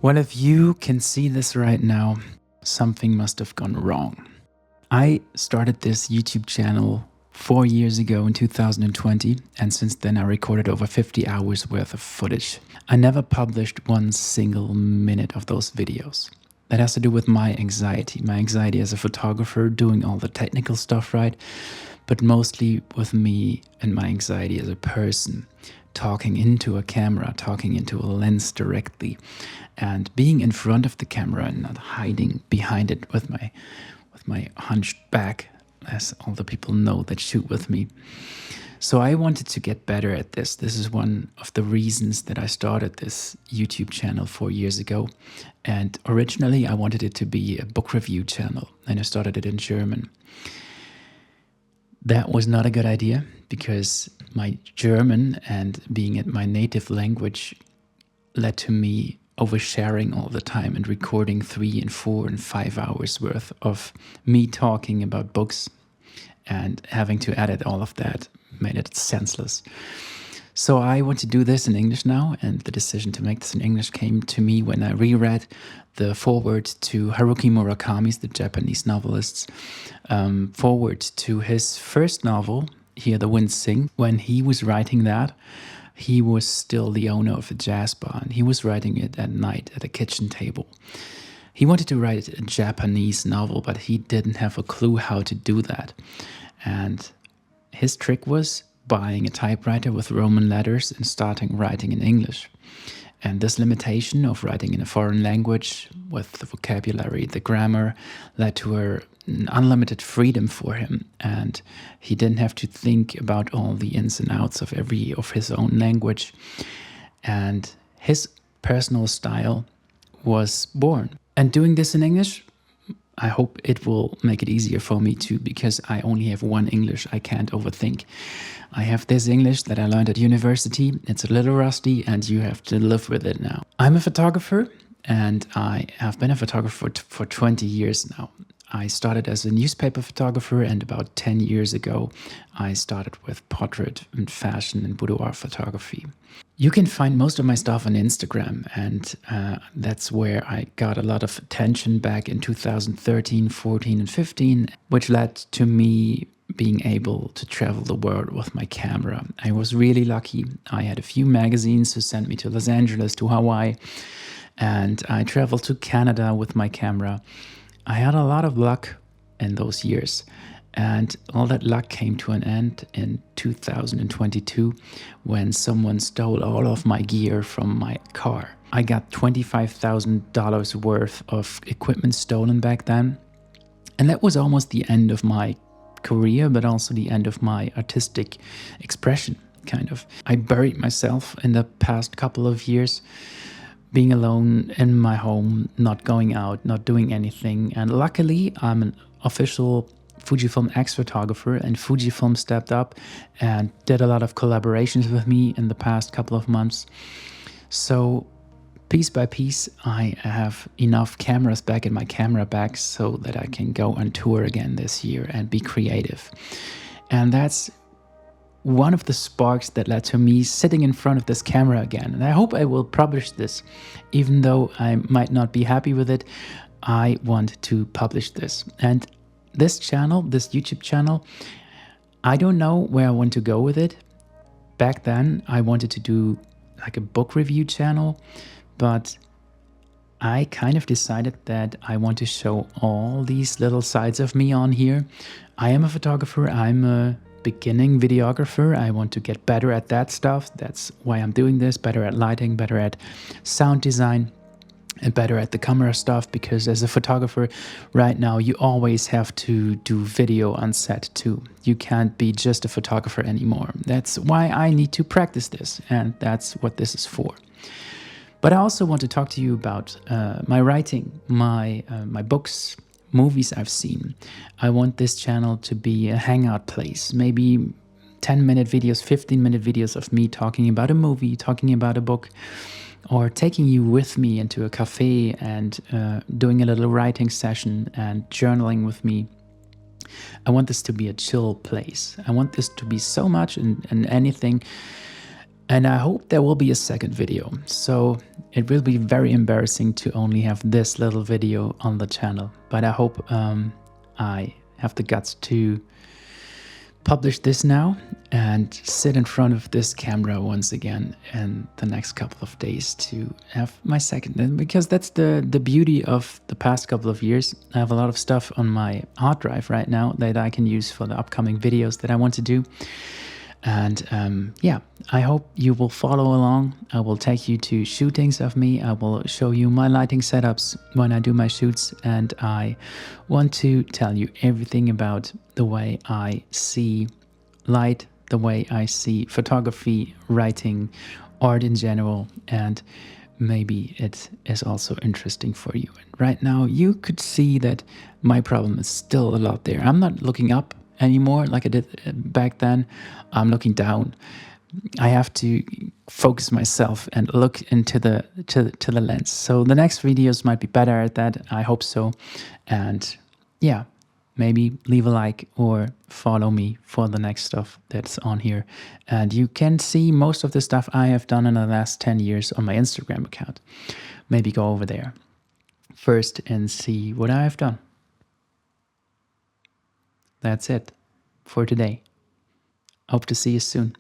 Well, if you can see this right now, something must have gone wrong. I started this YouTube channel 4 years ago in 2020, and since then I recorded over 50 hours worth of footage. I never published one single minute of those videos. That has to do with my anxiety as a photographer, doing all the technical stuff right, but mostly with me and my anxiety as a person, talking into a camera, talking into a lens directly, and being in front of the camera and not hiding behind it with my hunched back, as all the people know that shoot with me. So I wanted to get better at this. This is one of the reasons that I started this YouTube channel 4 years ago. And originally I wanted it to be a book review channel, and I started it in German. That was not a good idea because my German and being it my native language led to me oversharing all the time and recording 3 and 4 and 5 hours worth of me talking about books, and having to edit all of that made it senseless. So I want to do this in English now, and the decision to make this in English came to me when I reread the foreword to Haruki Murakami's, the Japanese novelist's, foreword to his first novel, Hear the Wind Sing. When he was writing that, he was still the owner of a jazz bar, and he was writing it at night at a kitchen table. He wanted to write a Japanese novel, but he didn't have a clue how to do that. And his trick was buying a typewriter with Roman letters and starting writing in English. And this limitation of writing in a foreign language with the vocabulary, the grammar, led to an unlimited freedom for him. And he didn't have to think about all the ins and outs of every of his own language. And his personal style was born. And doing this in English, I hope it will make it easier for me too, because I only have one English I can't overthink. I have this English that I learned at university. It's a little rusty and you have to live with it now. I'm a photographer, and I have been a photographer for 20 years now. I started as a newspaper photographer, and about 10 years ago I started with portrait and fashion and boudoir photography. You can find most of my stuff on Instagram, and that's where I got a lot of attention back in 2013, 14 and 15, which led to me being able to travel the world with my camera. I was really lucky. I had a few magazines who sent me to Los Angeles, to Hawaii, and I traveled to Canada with my camera. I had a lot of luck in those years, and all that luck came to an end in 2022 when someone stole all of my gear from my car. I got $25,000 worth of equipment stolen back then, and that was almost the end of my career, but also the end of my artistic expression, kind of. I buried myself in the past couple of years, being alone in my home, not going out, not doing anything. And luckily, I'm an official Fujifilm X-Photographer, and Fujifilm stepped up and did a lot of collaborations with me in the past couple of months. So piece by piece, I have enough cameras back in my camera bag so that I can go on tour again this year and be creative. And that's one of the sparks that led to me sitting in front of this camera again. And I hope I will publish this. Even though I might not be happy with it, I want to publish this. And this channel, this YouTube channel, I don't know where I want to go with it. Back then, I wanted to do like a book review channel, but I kind of decided that I want to show all these little sides of me on here. I am a photographer. I'm a beginning videographer. I want to get better at that stuff. That's why I'm doing this, better at lighting, better at sound design. and better at the camera stuff, because as a photographer right now, you always have to do video on set too. You can't be just a photographer anymore. That's why I need to practice this, and that's what this is for. But I also want to talk to you about my writing, my books, movies I've seen. I want this channel to be a hangout place, maybe 10-minute videos, 15-minute videos of me talking about a movie, talking about a book, or taking you with me into a cafe and doing a little writing session and journaling with me. I want this to be a chill place. I want this to be so much and anything. And I hope there will be a second video. So it will be very embarrassing to only have this little video on the channel. But I hope I have the guts to publish this now and sit in front of this camera once again in the next couple of days to have my second, because that's the beauty of the past couple of years. I have a lot of stuff on my hard drive right now that I can use for the upcoming videos that I want to do. And yeah, I hope you will follow along. I will take you to shootings of me. I will show you my lighting setups when I do my shoots, and I want to tell you everything about the way I see light, the way I see photography, writing, art in general, and maybe it is also interesting for you. And right now you could see that my problem is still a lot there. I'm not looking up anymore like I did back then. I'm looking down. I have to focus myself and look into the to the lens. So the next videos might be better at that. I hope so. And yeah, maybe leave a like or follow me for the next stuff that's on here. And you can see most of the stuff I have done in the last 10 years on my Instagram account. Maybe go over there first and see what I have done. That's it for today. Hope to see you soon.